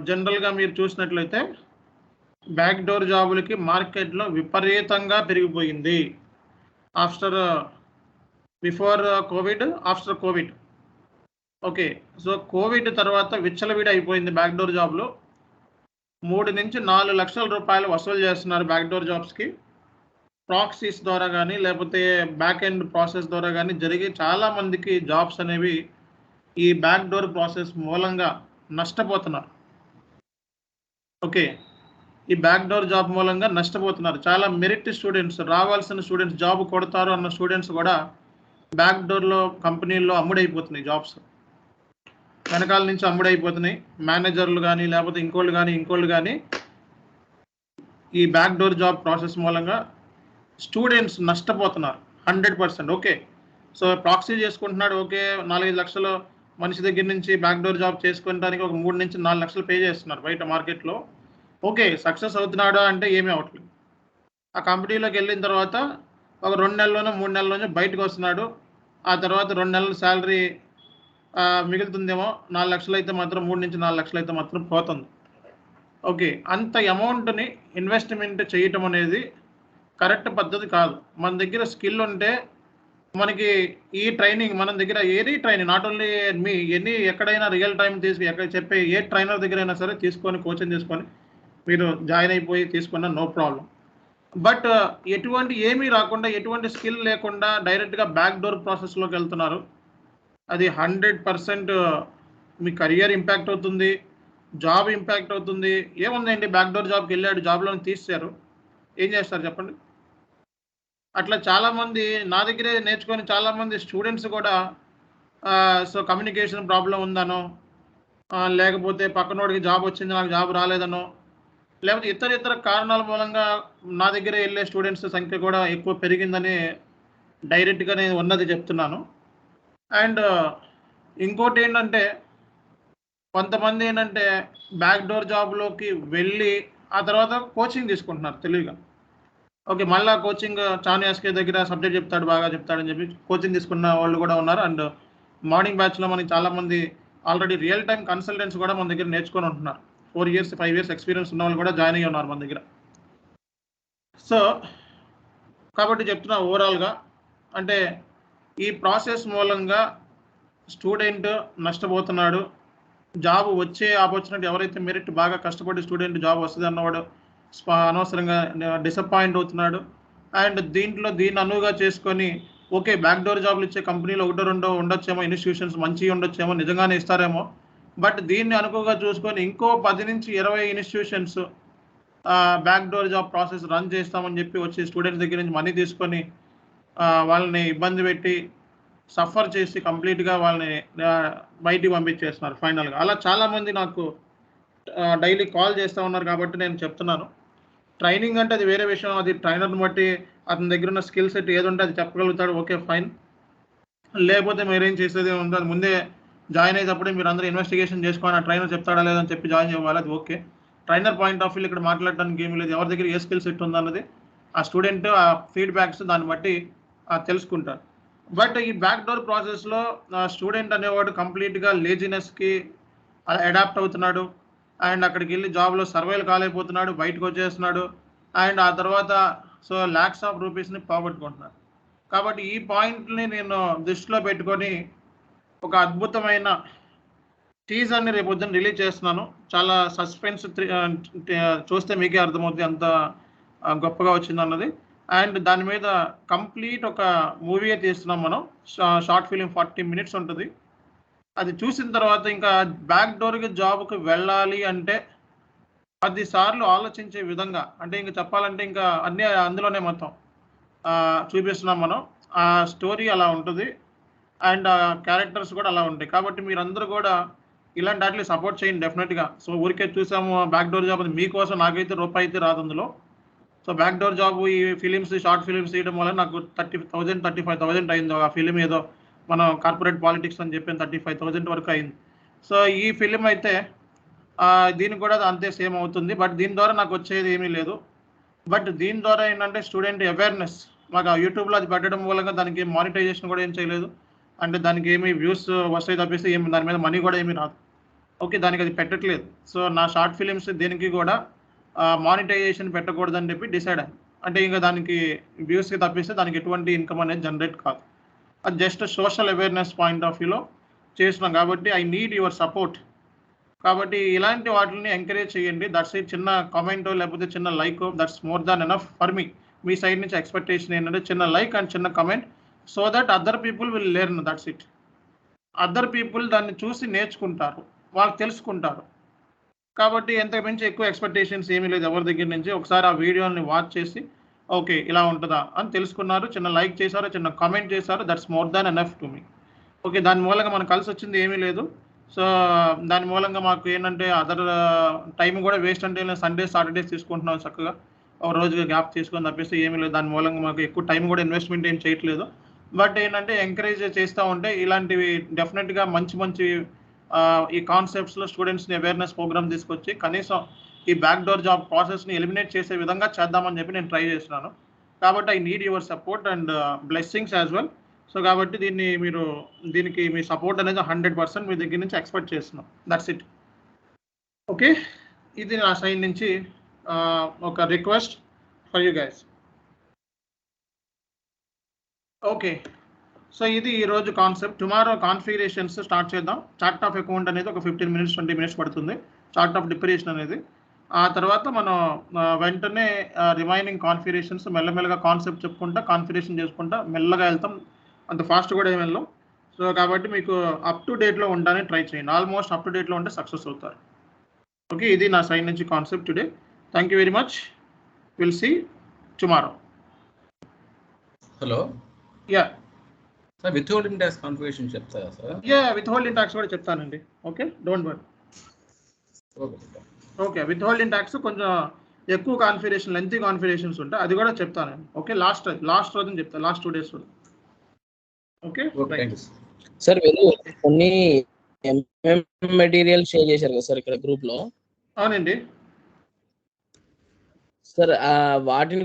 జనరల్‌గా మీరు చూసినట్లయితే బ్యాక్ డోర్ జాబులకి మార్కెట్‌లో విపరీతంగా పెరిగిపోయింది. After before Covid, after Covid. Okay. So, Covid తర్వాత విచ్చలవిడి అయిపోయింది బ్యాక్ డోర్ జాబ్‌లు. 3-4 లక్షల రూపాయలు వసూలు చేస్తున్నారు బ్యాక్ డోర్ జాబ్స్‌కి. ప్రాక్సీస్ ద్వారా గానీ, లేపోతే బ్యాక్ ఎండ్ ప్రాసెస్ ద్వారా గానీ జరిగి చాలా మందికి జాబ్స్ అనేవి ఈ బ్యాక్ డోర్ ప్రాసెస్ మూలంగా నష్టపోతున్నారు. ఓకే. ఈ బ్యాక్ డోర్ జాబ్ మూలంగా నష్టపోతున్నారు. చాలా మెరిట్ స్టూడెంట్స్, రావాల్సిన స్టూడెంట్స్, జాబ్ కొడతారు అన్న స్టూడెంట్స్ కూడా బ్యాక్ డోర్‌లో కంపెనీల్లో అమ్ముడైపోతున్నాయి జాబ్స్. వెనకాల నుంచి అమ్ముడైపోతున్నాయి. మేనేజర్లు గానీ, లేపోతే ఇంకోళ్ళు గానీ ఈ బ్యాక్ డోర్ జాబ్ ప్రాసెస్ మూలంగా స్టూడెంట్స్ నష్టపోతున్నారు. 100%. ఓకే. సో, ప్రాక్సీ చేసుకుంటున్నాడు. ఓకే. 4, 5 లక్షలు మనిషి దగ్గర నుంచి బ్యాక్ డోర్ జాబ్ చేసుకోవడానికి ఒక 3-4 లక్షలు పే చేస్తున్నారు బయట మార్కెట్‌లో. ఓకే. సక్సెస్ అవుతున్నాడా అంటే ఏమీ అవ్వట్లేదు. ఆ కంపెనీలోకెళ్ళిన తర్వాత ఒక 2 నెలల్లోనో, 3 నెలల్లోనో బయటకొస్తున్నాడు. ఆ తర్వాత 2 నెలల సాలరీ మిగులుతుందేమో. 4 లక్షలైతే మాత్రం 3-4 లక్షలైతే మాత్రం పోతుంది. ఓకే. అంత అమౌంట్‌ని ఇన్వెస్ట్‌మెంట్ చేయటం అనేది కరెక్ట్ పద్ధతి కాదు. మన దగ్గర స్కిల్ ఉంటే మనకి ఈ ట్రైనింగ్ మన దగ్గర ఏది ట్రైనింగ్ నాట్ ఓన్లీ ఎక్కడైనా రియల్ టైమ్ ఎక్కడ చెప్పే ఏ ట్రైనర్ దగ్గరైనా సరే తీసుకొని కోచింగ్ తీసుకొని మీరు జాయిన్ అయిపోయి తీసుకున్న నో ప్రాబ్లమ్. బట్ ఎటువంటి ఏమీ రాకుండా, ఎటువంటి స్కిల్ లేకుండా డైరెక్ట్‌గా బ్యాక్ డోర్ ప్రాసెస్‌లోకెళ్తున్నారు. అది 100% మీ కరియర్ ఇంపాక్ట్ అవుతుంది. జాబ్ ఇంపాక్ట్ అవుతుంది. ఏముందండి బ్యాక్ డోర్ జాబ్‌కెళ్ళాడు, జాబ్‌లోని తీసేశారు. ఏం చేస్తారు చెప్పండి? అట్లా చాలామంది నా దగ్గరే నేర్చుకొని చాలామంది స్టూడెంట్స్ కూడా సో, కమ్యూనికేషన్ ప్రాబ్లమ్ ఉందనో, లేకపోతే పక్కనోడికి జాబ్ వచ్చింది, నాకు జాబ్ రాలేదనో, లేకపోతే ఇతర కారణాల మూలంగా నా దగ్గర ఎళ్ళే స్టూడెంట్స్ సంఖ్య కూడా ఎక్కువ పెరిగిందని డైరెక్ట్‌గా నేను ఉన్నది చెప్తున్నాను. అండ్ ఇంకోటేంటంటే కొంతమందేంటంటే బ్యాక్ డోర్ జాబ్‌లోకి వెళ్ళి ఆ తర్వాత కోచింగ్ తీసుకుంటున్నారు తెలివిగా. ఓకే. మళ్ళా కోచింగ్ చాను ఎస్‌కే దగ్గర సబ్జెక్ట్ చెప్తాడు, బాగా చెప్తాడని చెప్పి కోచింగ్ తీసుకున్న వాళ్ళు కూడా ఉన్నారు. అండ్ మార్నింగ్ బ్యాచ్‌లో మనకి చాలామంది ఆల్రెడీ రియల్ టైమ్ కన్సల్టెంట్స్ కూడా మన దగ్గర నేర్చుకొని ఉంటున్నారు. 4 ఇయర్స్, 5 ఇయర్స్ ఎక్స్‌పీరియన్స్ ఉన్నవాళ్ళు కూడా జాయిన్ అయ్యి ఉన్నారు మన దగ్గర. సో, కాబట్టి చెప్తున్నా ఓవరాల్‌గా అంటే ఈ ప్రాసెస్ మూలంగా స్టూడెంట్ నష్టపోతున్నాడు. జాబ్ వచ్చే ఆపర్చునిటీ ఎవరైతే మెరిట్ బాగా కష్టపడి స్టూడెంట్ జాబ్ వస్తదన్నవాడు అనవసరంగా డిసప్పాయింట్ అవుతున్నాడు. అండ్ దీన్ని అనువుగా చేసుకొని ఓకే. బ్యాక్ డోర్ జాబ్‌లు ఇచ్చే కంపెనీలు ఒకటో రెండో ఉండొచ్చేమో, ఇన్‌స్టిట్యూషన్స్ మంచియి ఉండొచ్చేమో, నిజంగానే ఇస్తారేమో. బట్ దీన్ని అనుకువగా చూసుకొని ఇంకో 10-20 institutions back door job process run చేస్తామని చెప్పి వచ్చి స్టూడెంట్స్ దగ్గర నుంచి మనీ తీసుకొని వాళ్ళని ఇబ్బంది పెట్టి సఫర్ చేసి కంప్లీట్‌గా వాళ్ళని బయటికి పంపించేస్తున్నారు ఫైనల్‌గా. అలా చాలామంది నాకు డైలీ కాల్ చేస్తా ఉన్నారు కాబట్టి నేను చెప్తున్నాను. ట్రైనింగ్ అంటే అది వేరే విషయం. అది ట్రైనర్‌ని బట్టి అతని దగ్గరున్న స్కిల్ సెట్ ఏదుంటే అది చెప్పగలుగుతాడు. ఓకే. ఫైన్. లేకపోతే మీరేం చేసేదేముంది. అది ముందే జాయిన్ అయ్యేటప్పుడే మీరందరూ ఇన్వెస్టిగేషన్ చేసుకొని ఆ ట్రైనర్ చెప్తాడా లేదా అని చెప్పి జాయిన్ అవ్వాలి. అది ఓకే. ట్రైనర్ పాయింట్ ఆఫ్ వ్యూలో ఇక్కడ మాట్లాడడానికి ఏమీ లేదు. ఎవరి దగ్గర ఏ స్కిల్ సెట్ ఉందన్నది ఆ స్టూడెంట్ ఆ ఫీడ్‌బ్యాక్స్ దాన్ని బట్టి తెలుసుకుంటారు. బట్ ఈ బ్యాక్ డోర్ ప్రాసెస్‌లో స్టూడెంట్ అనేవాడు కంప్లీట్‌గా లేజినెస్‌కి అడాప్ట్ అవుతున్నాడు. అండ్ అక్కడికెళ్ళి జాబ్‌లో సర్వైవ్ కాలేకపోతున్నాడు. బయటకొచ్చేస్తున్నాడు. అండ్ ఆ తర్వాత సో, లాక్స్ ఆఫ్ రూపీస్‌ని పోగొట్టుకుంటున్నాడు. కాబట్టి ఈ పాయింట్‌ని నేను దృష్టిలో పెట్టుకొని ఒక అద్భుతమైన టీజర్‌ని రేపొద్దున రిలీజ్ చేస్తున్నాను. చాలా సస్పెన్స్ చూస్తే మీకే అర్థమవుద్ది ఎంత గొప్పగా వచ్చిందన్నది. అండ్ దాని మీద కంప్లీట్ ఒక మూవీయే తీస్తున్నాం మనం. షార్ట్ ఫిల్మ్ 40 మినిట్స్ ఉంటది. అది చూసిన తర్వాత ఇంకా బ్యాక్ డోర్‌కి జాబ్‌కి వెళ్ళాలి అంటే 10 సార్లు ఆలోచించే విధంగా అంటే ఇంక చెప్పాలంటే ఇంకా అన్నీ అందులోనే మొత్తం చూపిస్తున్నాం మనం. ఆ స్టోరీ అలా ఉంటది. అండ్ క్యారెక్టర్స్ కూడా అలా ఉంటాయి. కాబట్టి మీరందరూ కూడా ఇలాంటి ఆటిలకి సపోర్ట్ చేయండి డెఫినిట్‌గా. సో, ఊరికే చూసాము బ్యాక్ డోర్ జాబ్ అది మీకోసం నాకైతే రూపాయి అయితే రాదందులో. సో, బ్యాక్ డోర్ జాబ్ ఈ ఫిలిమ్స్, షార్ట్ ఫిలిమ్స్ తీయడం వల్ల నాకు 30,000, 35,000 అయింది. ఆ ఫిల్మ్ ఏదో మనం కార్పొరేట్ పాలిటిక్స్ అని చెప్పి 35,000 వరకు అయింది. సో, ఈ ఫిల్మ్ అయితే దీనికి కూడా అంతే సేమ్ అవుతుంది. బట్ దీని ద్వారా నాకొచ్చేది ఏమీ లేదు. బట్ దీని ద్వారా ఏంటంటే స్టూడెంట్ అవేర్‌నెస్ మాకు ఆ యూట్యూబ్‌లో అది పెట్టడం మూలంగా దానికి మానిటైజేషన్ కూడా ఏం చేయలేదు. అంటే దానికి ఏమి వ్యూస్ వస్తాయి తప్పిస్తే ఏమి దాని మీద మనీ కూడా ఏమీ రాదు. ఓకే. దానికి అది పెట్టట్లేదు. సో, నా షార్ట్ ఫిలిమ్స్ దేనికి కూడా మానిటైజేషన్ పెట్టకూడదని చెప్పి డిసైడ్ అయ్యాను. అంటే ఇంక దానికి వ్యూస్‌కి తప్పిస్తే దానికి ఎటువంటి ఇన్‌కమ్ అనేది జనరేట్ కాదు. అది just social awareness point of వ్యూలో చేస్తున్నాం కాబట్టి ఐ నీడ్ యువర్ సపోర్ట్. కాబట్టి ఇలాంటి వాటిని ఎంకరేజ్ చేయండి. That's it. చిన్న కామెంటో లేకపోతే చిన్న లైకో that's more than enough for me. మీ సైడ్ నుంచి ఎక్స్‌పెక్టేషన్ ఏంటంటే చిన్న లైక్ అండ్ చిన్న comment so that other people will learn that's it. Other people దాన్ని చూసి నేర్చుకుంటారు. వాళ్ళు తెలుసుకుంటారు. కాబట్టి ఇంతకు మించి ఎక్కువ ఎక్స్‌పెక్టేషన్స్ ఏమీ లేదు ఎవరి దగ్గర నుంచి. ఒకసారి ఆ వీడియోని వాచ్ చేసి ఓకే. ఇలా ఉంటదా అని తెలుసుకున్నారు. చిన్న లైక్ చేశారు, చిన్న కామెంట్ చేశారు. That's more than enough to me. Okay. దాని మూలంగా మనకు కలిసొచ్చింది ఏమీ లేదు. సో, దాని మూలంగా మాకు ఏంటంటే అదర్ టైమ్ కూడా వేస్ట్ అంటే సండేస్, సాటర్‌డేస్ తీసుకుంటున్నాం చక్కగా. ఒక రోజుకి గ్యాప్ తీసుకొని తప్పిస్తే ఏమీ లేదు. దాని మూలంగా మాకు ఎక్కువ టైం కూడా ఇన్వెస్ట్‌మెంట్ ఏం చేయట్లేదు. బట్ ఏంటంటే ఎంకరేజ్ చేస్తా ఉంటే ఇలాంటివి డెఫినిట్‌గా మంచి మంచి ఈ కాన్సెప్ట్స్‌లో స్టూడెంట్స్‌ని అవేర్‌నెస్ ప్రోగ్రామ్ తీసుకొచ్చి కనీసం ఈ బ్యాక్ డోర్ జాబ్ ప్రాసెస్‌ని ఎలిమినేట్ చేసే విధంగా చేద్దామని చెప్పి నేను ట్రై చేస్తున్నాను. కాబట్టి I need your support and blessings as well. So, కాబట్టి దీనికి మీ సపోర్ట్ అనేది 100% మీ దగ్గర నుంచి ఎక్స్‌పెక్ట్ చేస్తున్నాం. That's it. ఓకే. ఇది నా సైడ్ నుంచి ఒక request for you guys. Okay. So, ఇది ఈరోజు కాన్సెప్ట్. టుమారో కాన్ఫిగరేషన్స్ స్టార్ట్ చేద్దాం. చార్ట్ ఆఫ్ అకౌంట్ అనేది ఒక 15 మినిట్స్, 20 మినిట్స్ పడుతుంది. చార్ట్ ఆఫ్ డిప్రియేషన్ అనేది. ఆ తర్వాత మనం వెంటనే రిమైనింగ్ కాన్ఫిగరేషన్స్ మెల్లమెల్లగా కాన్సెప్ట్ చెప్పుకుంటా, కాన్ఫిగరేషన్ చేసుకుంటా మెల్లగా వెళ్తాం. అంత ఫాస్ట్ కూడా ఏమి వెళ్ళం. సో, కాబట్టి మీకు అప్ టు డేట్‌లో ఉండడానికి ట్రై చేయండి. ఆల్మోస్ట్ అప్ టు డేట్‌లో ఉంటే సక్సెస్ అవుతారు. ఓకే. ఇది నా సైడ్ నుంచి concept today. Thank you very much. Will see tomorrow. Hello. Yeah! Sir withholding tax configuration చెప్తారా సార్? యాహ్! విత్‌హోల్డింగ్ టాక్స్ కూడా చెప్తానండి. Okay. Don't worry. Okay. Okay. Withholding tax కొంచెం ఎక్కువ కాన్ఫిగరేషన్, లెంగ్తీ కాన్ఫిగరేషన్స్ ఉంటాయి. అది కూడా చెప్తానండి. ఓకే. లాస్ట్ రోజున చెప్తా. లాస్ట్ 2 డేస్ రోజు. Okay. Okay. Right. Thank you sir. Sir మీరు కొన్ని మెటీరియల్ షేర్ చేశారు కదా సార్ ఇక్కడ గ్రూప్‌లో. అవునండి. సార్ వాటిని